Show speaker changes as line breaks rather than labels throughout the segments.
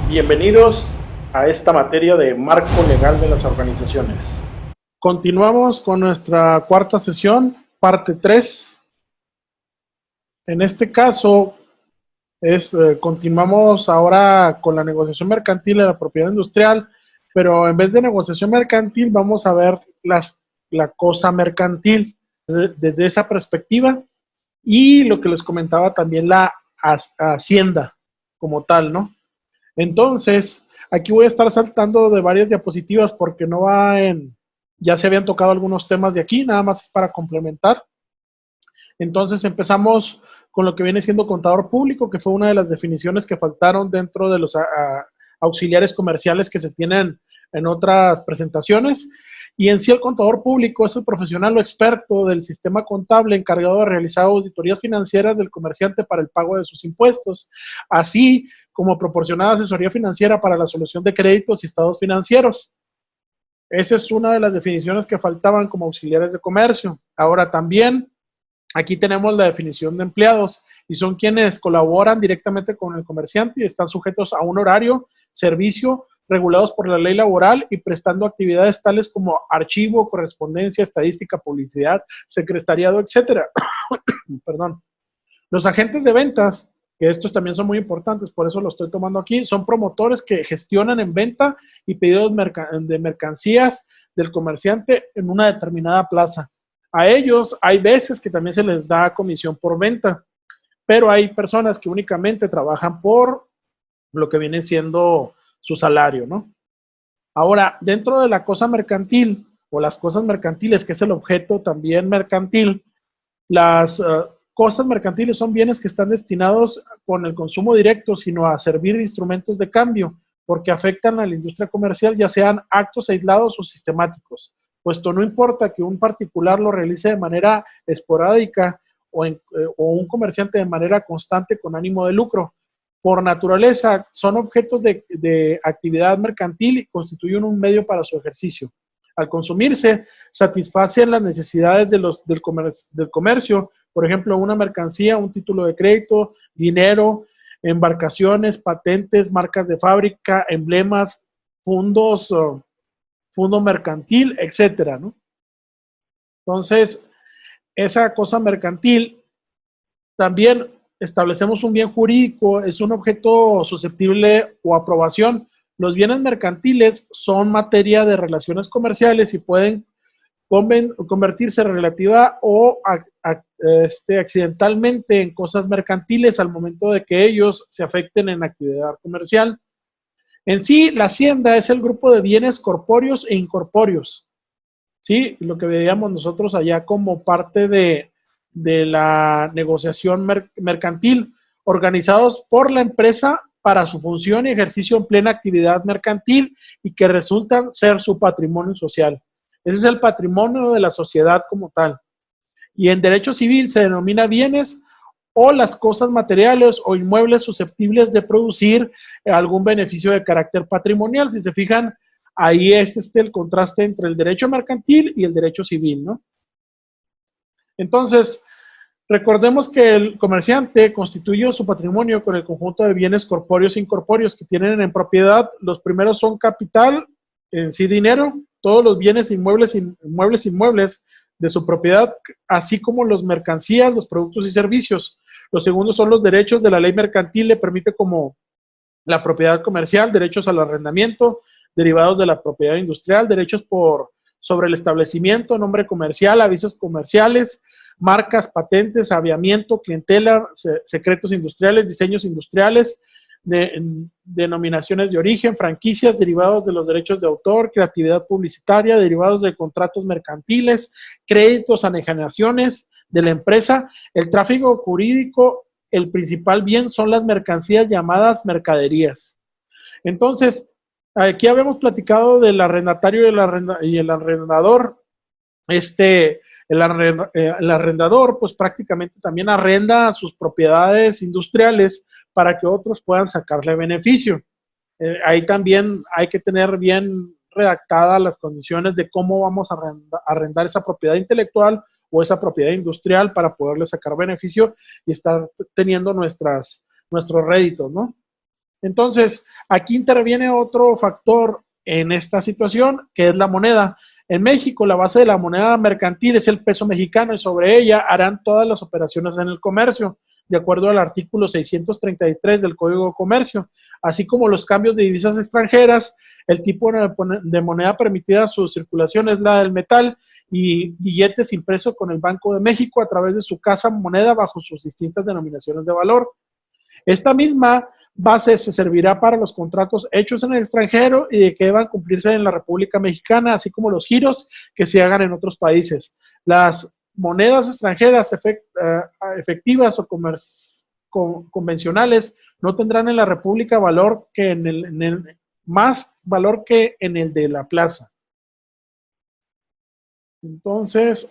Bienvenidos a esta materia de marco legal de las organizaciones. Continuamos con nuestra cuarta sesión, parte 3. En este caso, continuamos ahora con la negociación mercantil de la propiedad industrial, pero en vez de negociación mercantil vamos a ver la cosa mercantil desde esa perspectiva y lo que les comentaba también la hacienda como tal, ¿no? Entonces, aquí voy a estar saltando de varias diapositivas porque no va ya se habían tocado algunos temas de aquí, nada más es para complementar. Entonces empezamos con lo que viene siendo contador público, que fue una de las definiciones que faltaron dentro de los auxiliares comerciales que se tienen en otras presentaciones. Y en sí el contador público es el profesional o experto del sistema contable encargado de realizar auditorías financieras del comerciante para el pago de sus impuestos, así como proporcionar asesoría financiera para la solución de créditos y estados financieros. Esa es una de las definiciones que faltaban como auxiliares de comercio. Ahora también, aquí tenemos la definición de empleados y son quienes colaboran directamente con el comerciante y están sujetos a un horario, servicio, regulados por la ley laboral y prestando actividades tales como archivo, correspondencia, estadística, publicidad, secretariado, etcétera. Perdón. Los agentes de ventas, que estos también son muy importantes, por eso lo estoy tomando aquí, son promotores que gestionan en venta y pedidos de mercancías del comerciante en una determinada plaza. A ellos hay veces que también se les da comisión por venta, pero hay personas que únicamente trabajan por lo que viene siendo su salario, ¿no? Ahora, dentro de la cosa mercantil o las cosas mercantiles, que es el objeto también mercantil, las cosas mercantiles son bienes que están destinados con el consumo directo, sino a servir de instrumentos de cambio, porque afectan a la industria comercial, ya sean actos aislados o sistemáticos, puesto no importa que un particular lo realice de manera esporádica o un comerciante de manera constante con ánimo de lucro. Por naturaleza, son objetos de actividad mercantil y constituyen un medio para su ejercicio. Al consumirse, satisfacen las necesidades del comercio, por ejemplo, una mercancía, un título de crédito, dinero, embarcaciones, patentes, marcas de fábrica, emblemas, fondos, fondo mercantil, etcétera, ¿no? Entonces, esa cosa mercantil también establecemos un bien jurídico, es un objeto susceptible o aprobación. Los bienes mercantiles son materia de relaciones comerciales y pueden convertirse relativa o accidentalmente en cosas mercantiles al momento de que ellos se afecten en actividad comercial. En sí, la hacienda es el grupo de bienes corpóreos e incorpóreos, ¿sí? Lo que veíamos nosotros allá como parte de la negociación mercantil, organizados por la empresa para su función y ejercicio en plena actividad mercantil y que resultan ser su patrimonio social. Ese es el patrimonio de la sociedad como tal. Y en derecho civil se denomina bienes o las cosas materiales o inmuebles susceptibles de producir algún beneficio de carácter patrimonial. Si se fijan, ahí es el contraste entre el derecho mercantil y el derecho civil, ¿no? Entonces, recordemos que el comerciante constituye su patrimonio con el conjunto de bienes corpóreos e incorpóreos que tienen en propiedad. Los primeros son capital, en sí dinero, todos los bienes inmuebles de su propiedad, así como las mercancías, los productos y servicios. Los segundos son los derechos de la ley mercantil, le permite como la propiedad comercial, derechos al arrendamiento, derivados de la propiedad industrial, derechos sobre el establecimiento, nombre comercial, avisos comerciales, marcas, patentes, aviamiento, clientela, secretos industriales, diseños industriales, denominaciones de origen, franquicias, derivados de los derechos de autor, creatividad publicitaria, derivados de contratos mercantiles, créditos, anegaciones de la empresa, el tráfico jurídico, el principal bien son las mercancías llamadas mercaderías. Entonces, aquí habíamos platicado del arrendatario y el arrendador. El arrendador pues prácticamente también arrenda sus propiedades industriales para que otros puedan sacarle beneficio. Ahí también hay que tener bien redactadas las condiciones de cómo vamos a arrendar esa propiedad intelectual o esa propiedad industrial para poderle sacar beneficio y estar teniendo nuestros réditos, ¿no? Entonces, aquí interviene otro factor en esta situación, que es la moneda. En México, la base de la moneda mercantil es el peso mexicano y sobre ella harán todas las operaciones en el comercio, de acuerdo al artículo 633 del Código de Comercio, así como los cambios de divisas extranjeras. El tipo de moneda permitida a su circulación es la del metal y billetes impresos con el Banco de México a través de su casa moneda bajo sus distintas denominaciones de valor. Esta misma base se servirá para los contratos hechos en el extranjero y de que deban cumplirse en la República Mexicana, así como los giros que se hagan en otros países. Las monedas extranjeras efectivas o convencionales no tendrán en la República valor que en el más valor que en el de la plaza. Entonces,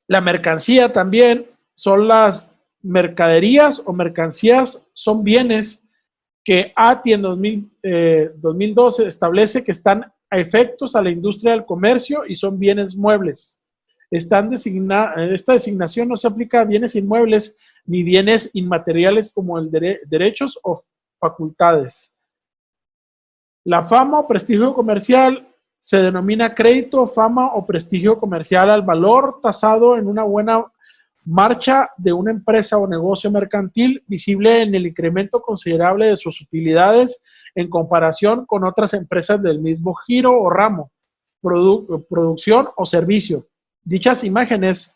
la mercancía también son las mercaderías o mercancías, son bienes que ATI en 2012 establece que están a efectos a la industria del comercio y son bienes muebles. Esta designación no se aplica a bienes inmuebles ni bienes inmateriales como el derechos o facultades. La fama o prestigio comercial se denomina crédito, fama o prestigio comercial al valor tasado en una buena marcha de una empresa o negocio mercantil, visible en el incremento considerable de sus utilidades en comparación con otras empresas del mismo giro o ramo, producción o servicio. Dichas imágenes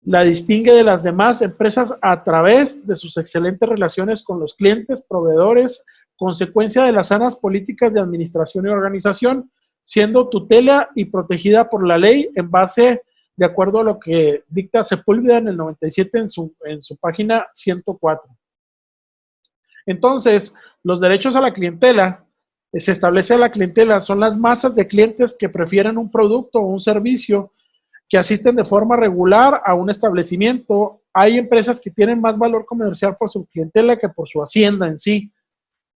la distingue de las demás empresas a través de sus excelentes relaciones con los clientes, proveedores, consecuencia de las sanas políticas de administración y organización, siendo tutela y protegida por la ley en base de acuerdo a lo que dicta Sepúlveda en el 97 en su página 104. Entonces, los derechos a la clientela, se establece a la clientela, son las masas de clientes que prefieren un producto o un servicio, que asisten de forma regular a un establecimiento. Hay empresas que tienen más valor comercial por su clientela que por su hacienda en sí.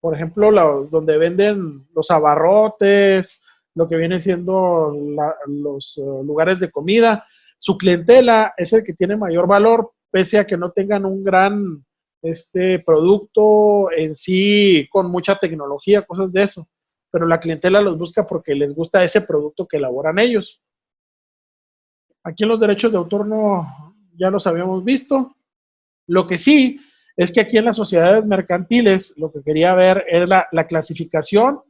Por ejemplo, donde venden los abarrotes, lo que viene siendo los lugares de comida, su clientela es el que tiene mayor valor, pese a que no tengan un gran producto en sí con mucha tecnología, cosas de eso. Pero la clientela los busca porque les gusta ese producto que elaboran ellos. Aquí en los derechos de autor no, ya los habíamos visto. Lo que sí es que aquí en las sociedades mercantiles lo que quería ver es la clasificación,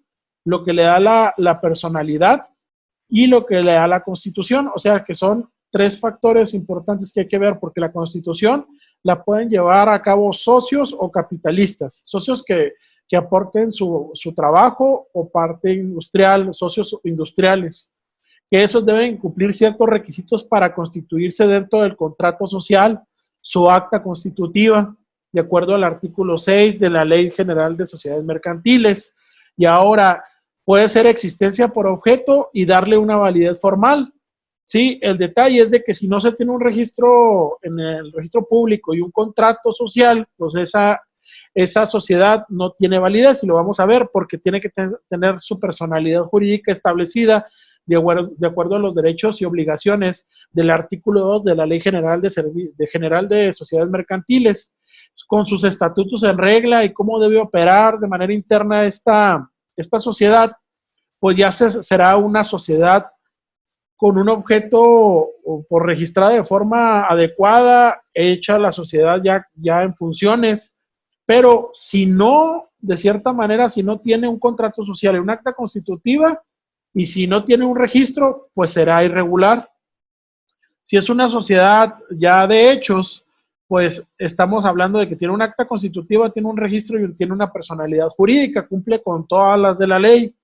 lo que le da la personalidad y lo que le da la constitución. O sea que son tres factores importantes que hay que ver, porque la constitución la pueden llevar a cabo socios o capitalistas, socios que aporten su trabajo, o parte industrial, socios industriales, que esos deben cumplir ciertos requisitos para constituirse dentro del contrato social, su acta constitutiva, de acuerdo al artículo 6 de la Ley General de Sociedades Mercantiles. Y ahora puede ser existencia por objeto y darle una validez formal. Sí, el detalle es de que si no se tiene un registro en el registro público y un contrato social, pues esa sociedad no tiene validez, y lo vamos a ver porque tiene que tener su personalidad jurídica establecida de acuerdo a los derechos y obligaciones del artículo 2 de la Ley General de Sociedades Mercantiles, con sus estatutos en regla y cómo debe operar de manera interna esta sociedad. Pues ya será una sociedad con un objeto por registrada de forma adecuada, hecha la sociedad ya en funciones. Pero si no, de cierta manera, si no tiene un contrato social y un acta constitutiva, y si no tiene un registro, pues será irregular. Si es una sociedad ya de hechos, pues estamos hablando de que tiene un acta constitutiva, tiene un registro y tiene una personalidad jurídica, cumple con todas las de la ley.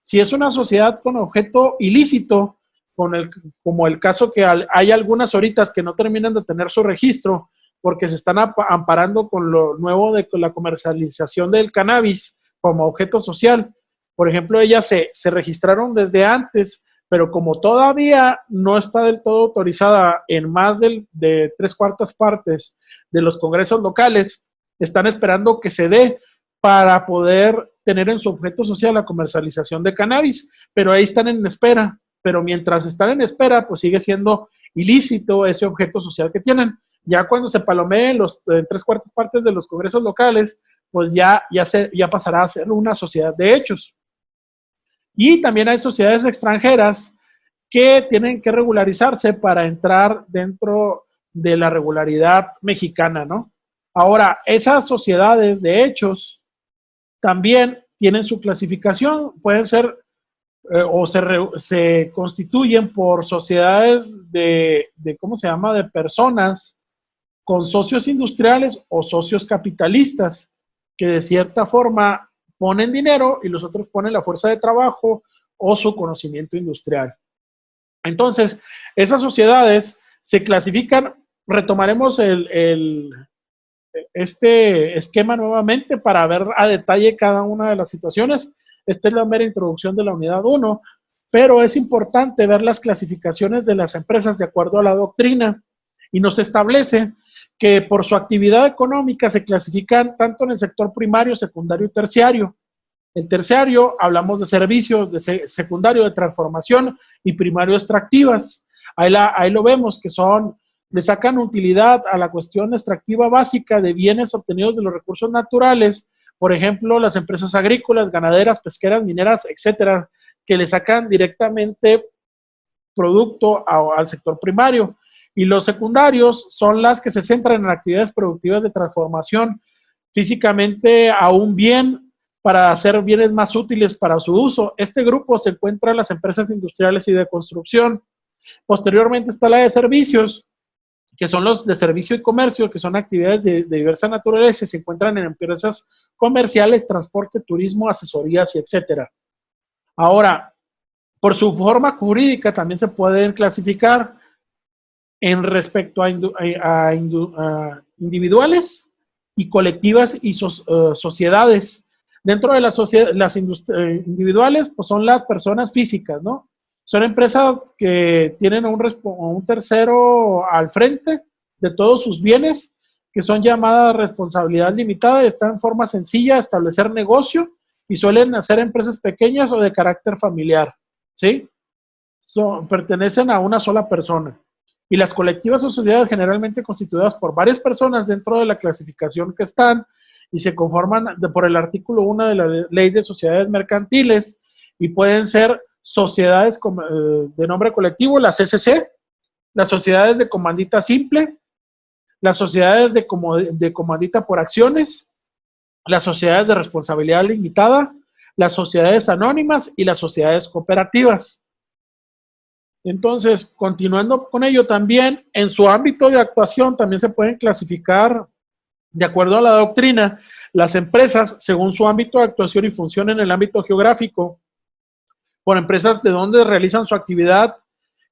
Si es una sociedad con objeto ilícito, como el caso que hay algunas ahorita que no terminan de tener su registro, porque se están amparando con lo nuevo de la comercialización del cannabis como objeto social. Por ejemplo, ellas se registraron desde antes, pero como todavía no está del todo autorizada en más de 3/4 partes de los congresos locales, están esperando que se dé para poder tener en su objeto social la comercialización de cannabis, pero ahí están en espera. Pero mientras están en espera, pues sigue siendo ilícito ese objeto social que tienen. Ya cuando se palomeen los 3/4 partes de los congresos locales, pues ya pasará a ser una sociedad de hechos. Y también hay sociedades extranjeras que tienen que regularizarse para entrar dentro de la regularidad mexicana, ¿no? Ahora, esas sociedades de hechos también tienen su clasificación, pueden ser o se constituyen por sociedades ¿cómo se llama?, de personas con socios industriales o socios capitalistas, que de cierta forma ponen dinero y los otros ponen la fuerza de trabajo o su conocimiento industrial. Entonces, esas sociedades se clasifican, retomaremos este esquema nuevamente para ver a detalle cada una de las situaciones. Esta es la mera introducción de la unidad 1, pero es importante ver las clasificaciones de las empresas de acuerdo a la doctrina y nos establece que por su actividad económica se clasifican tanto en el sector primario, secundario y terciario. El terciario, hablamos de servicios, de secundario de transformación y primario extractivas. Ahí lo vemos que le sacan utilidad a la cuestión extractiva básica de bienes obtenidos de los recursos naturales, por ejemplo, las empresas agrícolas, ganaderas, pesqueras, mineras, etcétera, que le sacan directamente producto al sector primario. Y los secundarios son las que se centran en actividades productivas de transformación físicamente a un bien para hacer bienes más útiles para su uso. Este grupo se encuentra en las empresas industriales y de construcción. Posteriormente está la de servicios, que son los de servicio y comercio, que son actividades de diversa naturaleza y se encuentran en empresas comerciales, transporte, turismo, asesorías y etcétera. Ahora, por su forma jurídica también se pueden clasificar en respecto a individuales y colectivas y sociedades. Dentro de las individuales, pues son las personas físicas, ¿no? Son empresas que tienen un tercero al frente de todos sus bienes, que son llamadas responsabilidad limitada, y están en forma sencilla de establecer negocio y suelen ser empresas pequeñas o de carácter familiar, ¿sí? Pertenecen a una sola persona. Y las colectivas o sociedades generalmente constituidas por varias personas dentro de la clasificación que están y se conforman por el artículo 1 de la Ley de Sociedades Mercantiles y pueden ser sociedades de nombre colectivo, las SC, las sociedades de comandita simple, las sociedades de comandita por acciones, las sociedades de responsabilidad limitada, las sociedades anónimas y las sociedades cooperativas. Entonces, continuando con ello, también en su ámbito de actuación también se pueden clasificar, de acuerdo a la doctrina, las empresas según su ámbito de actuación y función en el ámbito geográfico, por empresas de donde realizan su actividad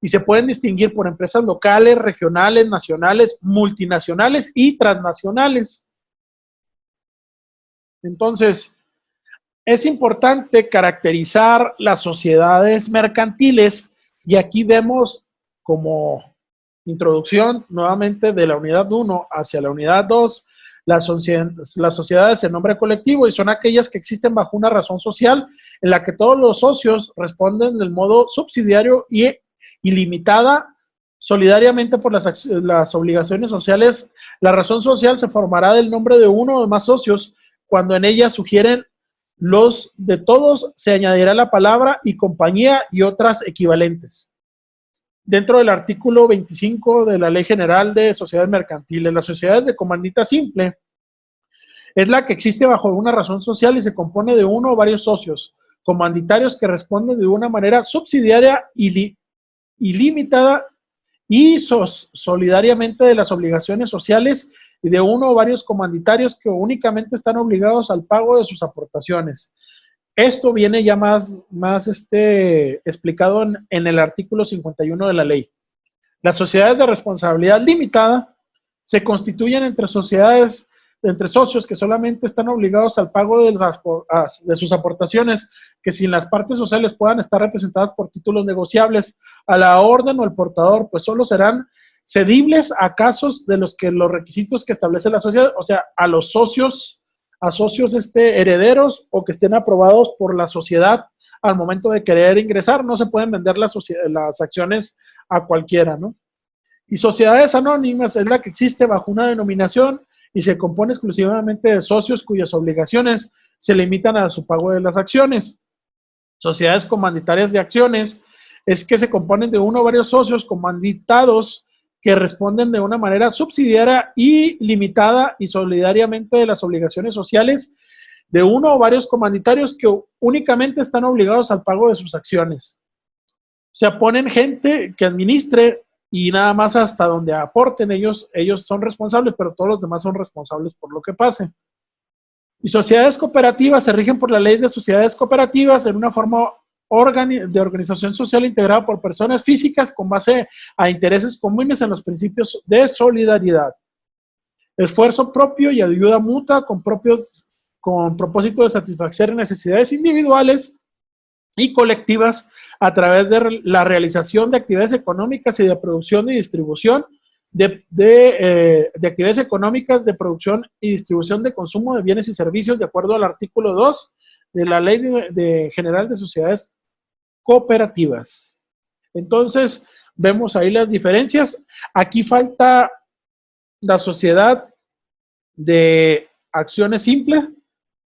y se pueden distinguir por empresas locales, regionales, nacionales, multinacionales y transnacionales. Entonces, es importante caracterizar las sociedades mercantiles y aquí vemos como introducción nuevamente de la unidad 1 hacia la unidad 2, las sociedades en nombre colectivo y son aquellas que existen bajo una razón social en la que todos los socios responden del modo subsidiario y ilimitada solidariamente por las obligaciones sociales. La razón social se formará del nombre de uno o más socios cuando en ella sugieren los de todos, se añadirá la palabra y compañía y otras equivalentes. Dentro del artículo 25 de la Ley General de Sociedades Mercantiles, las sociedades de comandita simple es la que existe bajo una razón social y se compone de uno o varios socios comanditarios que responden de una manera subsidiaria ilimitada y solidariamente de las obligaciones sociales y de uno o varios comanditarios que únicamente están obligados al pago de sus aportaciones. Esto viene ya más explicado en el artículo 51 de la ley. Las sociedades de responsabilidad limitada se constituyen entre socios que solamente están obligados al pago de sus aportaciones, que sin las partes sociales puedan estar representadas por títulos negociables a la orden o el portador, pues solo serán cedibles a casos de los requisitos que establece la sociedad, o sea, a socios herederos o que estén aprobados por la sociedad al momento de querer ingresar. No se pueden vender las acciones a cualquiera, ¿no? Y sociedades anónimas es la que existe bajo una denominación y se compone exclusivamente de socios cuyas obligaciones se limitan a su pago de las acciones. Sociedades comanditarias de acciones es que se componen de uno o varios socios comanditados que responden de una manera subsidiaria y limitada y solidariamente de las obligaciones sociales de uno o varios comanditarios que únicamente están obligados al pago de sus acciones. O sea, ponen gente que administre y nada más hasta donde aporten ellos son responsables, pero todos los demás son responsables por lo que pase. Y sociedades cooperativas se rigen por la ley de sociedades cooperativas en una forma de organización social integrada por personas físicas con base a intereses comunes en los principios de solidaridad, esfuerzo propio y ayuda mutua con propósito de satisfacer necesidades individuales y colectivas a través de la realización de actividades económicas y de producción y distribución de actividades económicas de producción y distribución de consumo de bienes y servicios de acuerdo al artículo 2 de la Ley General de Sociedades Cooperativas. Entonces, vemos ahí las diferencias. Aquí falta la sociedad de acciones simples,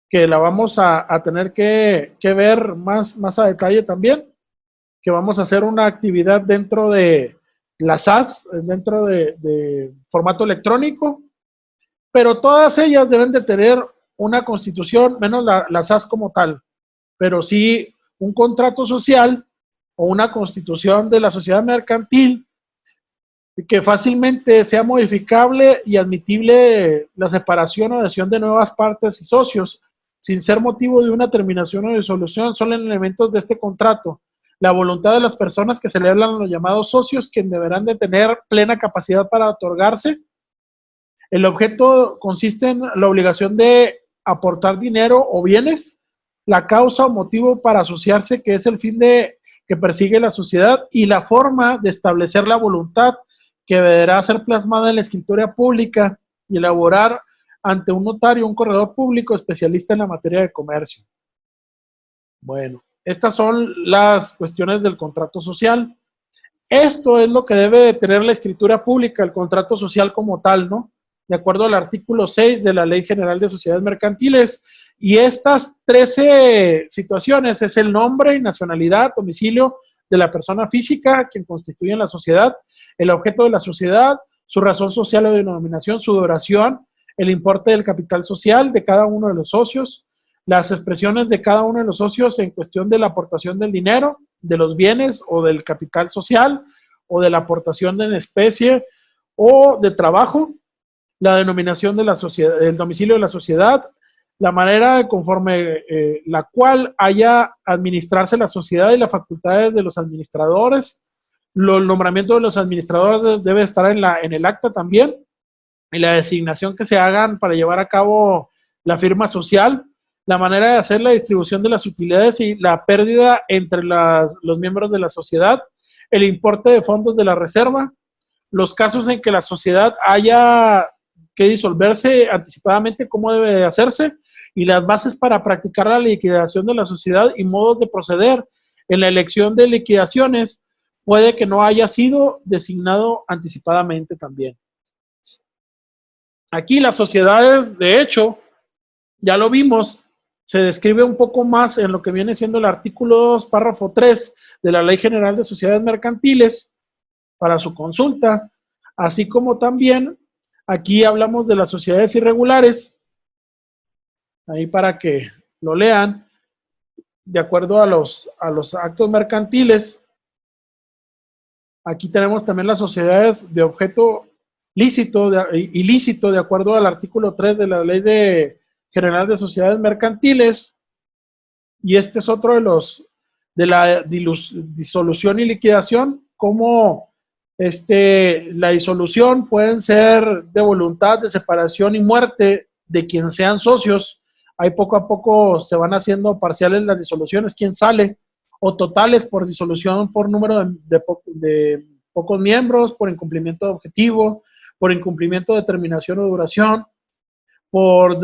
que la vamos a tener que ver más a detalle también, que vamos a hacer una actividad dentro de la SAS, dentro de formato electrónico, pero todas ellas deben de tener una constitución, menos la SAS como tal, pero sí un contrato social o una constitución de la sociedad mercantil que fácilmente sea modificable y admitible la separación o adhesión de nuevas partes y socios, sin ser motivo de una terminación o disolución, son elementos de este contrato. La voluntad de las personas que celebran los llamados socios, que deberán de tener plena capacidad para otorgarse. El objeto consiste en la obligación de aportar dinero o bienes, la causa o motivo para asociarse, que es el fin que persigue la sociedad, y la forma de establecer la voluntad que deberá ser plasmada en la escritura pública y elaborar ante un notario, un corredor público especialista en la materia de comercio. Bueno, estas son las cuestiones del contrato social. Esto es lo que debe de tener la escritura pública, el contrato social como tal, ¿no? De acuerdo al artículo 6 de la Ley General de Sociedades Mercantiles. Y estas 13 situaciones es el nombre y nacionalidad, domicilio de la persona física, quien constituye la sociedad, el objeto de la sociedad, su razón social o denominación, su duración, el importe del capital social de cada uno de los socios, las expresiones de cada uno de los socios en cuestión de la aportación del dinero, de los bienes o del capital social, o de la aportación en especie o de trabajo, la denominación de la sociedad, el domicilio de la sociedad, la manera conforme la cual haya administrarse la sociedad y las facultades de los administradores. Los nombramientos de los administradores debe estar en el acta también, y la designación que se hagan para llevar a cabo la firma social, la manera de hacer la distribución de las utilidades y la pérdida entre los miembros de la sociedad, el importe de fondos de la reserva, los casos en que la sociedad haya que disolverse anticipadamente, cómo debe de hacerse, y las bases para practicar la liquidación de la sociedad y modos de proceder en la elección de liquidaciones, puede que no haya sido designado anticipadamente también. Aquí las sociedades, de hecho, ya lo vimos, se describe un poco más en lo que viene siendo el artículo 2, párrafo 3 de la Ley General de Sociedades Mercantiles, para su consulta, así como también aquí hablamos de las sociedades irregulares, ahí para que lo lean, de acuerdo a los actos mercantiles. Aquí tenemos también las sociedades de objeto ilícito, de acuerdo al artículo 3 de la Ley General de Sociedades Mercantiles, y este es otro de la disolución y liquidación, como la disolución pueden ser de voluntad, de separación y muerte de quien sean socios. Ahí poco a poco se van haciendo parciales las disoluciones, quién sale, o totales por disolución por número de pocos miembros, por incumplimiento de objetivo, por incumplimiento de terminación o duración, por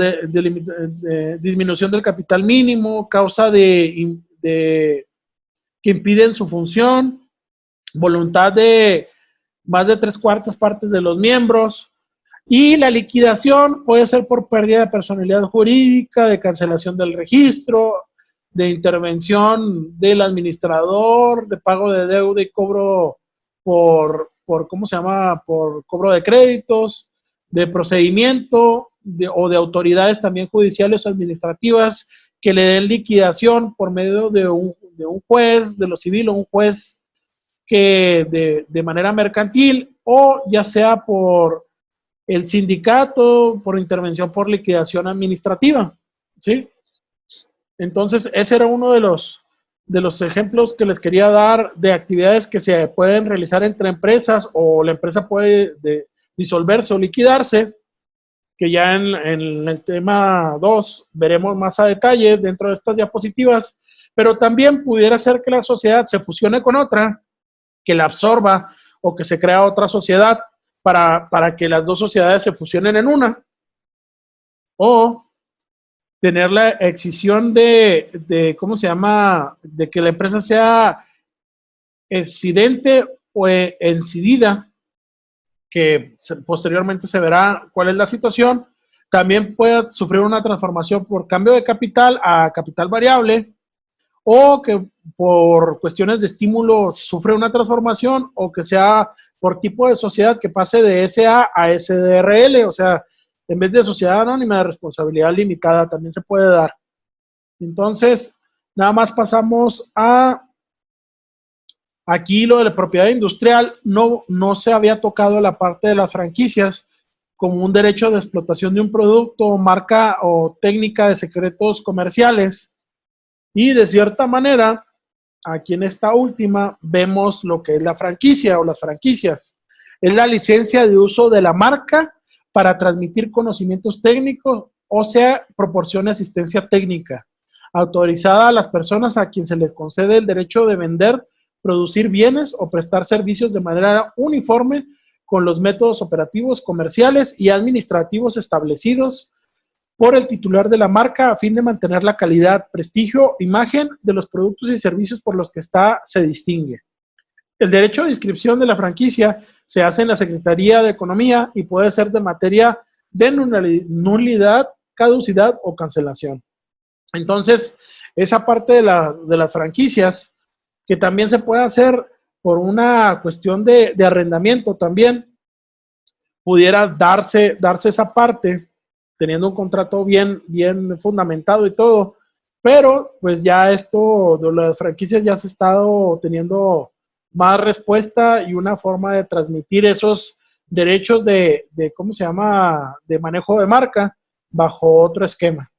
disminución del capital mínimo, causa que impiden su función, voluntad de más de 3/4 partes de los miembros, Y la liquidación puede ser por pérdida de personalidad jurídica, de cancelación del registro, de intervención del administrador, de pago de deuda y cobro por ¿cómo se llama? Por cobro de créditos, de procedimiento o de autoridades también judiciales o administrativas que le den liquidación por medio de un juez de lo civil o un juez que de manera mercantil o ya sea por el sindicato, por intervención por liquidación administrativa, ¿sí? Entonces, ese era uno de los ejemplos que les quería dar de actividades que se pueden realizar entre empresas o la empresa puede disolverse o liquidarse, que ya en el tema 2 veremos más a detalle dentro de estas diapositivas, pero también pudiera ser que la sociedad se fusione con otra, que la absorba o que se crea otra sociedad para que las dos sociedades se fusionen en una, o tener la excisión ¿cómo se llama?, de que la empresa sea excidente o incidida, que posteriormente se verá cuál es la situación. También puede sufrir una transformación por cambio de capital a capital variable, o que por cuestiones de estímulo sufre una transformación, o que sea por tipo de sociedad que pase de SA a SDRL, o sea, en vez de sociedad anónima de responsabilidad limitada, también se puede dar. Entonces, nada más pasamos a aquí lo de la propiedad industrial. No se había tocado la parte de las franquicias como un derecho de explotación de un producto, marca o técnica de secretos comerciales. Y de cierta manera, aquí en esta última vemos lo que es la franquicia o las franquicias. Es la licencia de uso de la marca para transmitir conocimientos técnicos, o sea, proporciona asistencia técnica, autorizada a las personas a quien se les concede el derecho de vender, producir bienes o prestar servicios de manera uniforme con los métodos operativos, comerciales y administrativos establecidos por el titular de la marca a fin de mantener la calidad, prestigio, imagen de los productos y servicios por los que se distingue. El derecho de inscripción de la franquicia se hace en la Secretaría de Economía y puede ser de materia de nulidad, caducidad o cancelación. Entonces, esa parte de las franquicias, que también se puede hacer por una cuestión de arrendamiento también, pudiera darse esa parte teniendo un contrato bien fundamentado y todo, pero pues ya esto de las franquicias ya se ha estado teniendo más respuesta y una forma de transmitir esos derechos ¿cómo se llama?, de manejo de marca bajo otro esquema.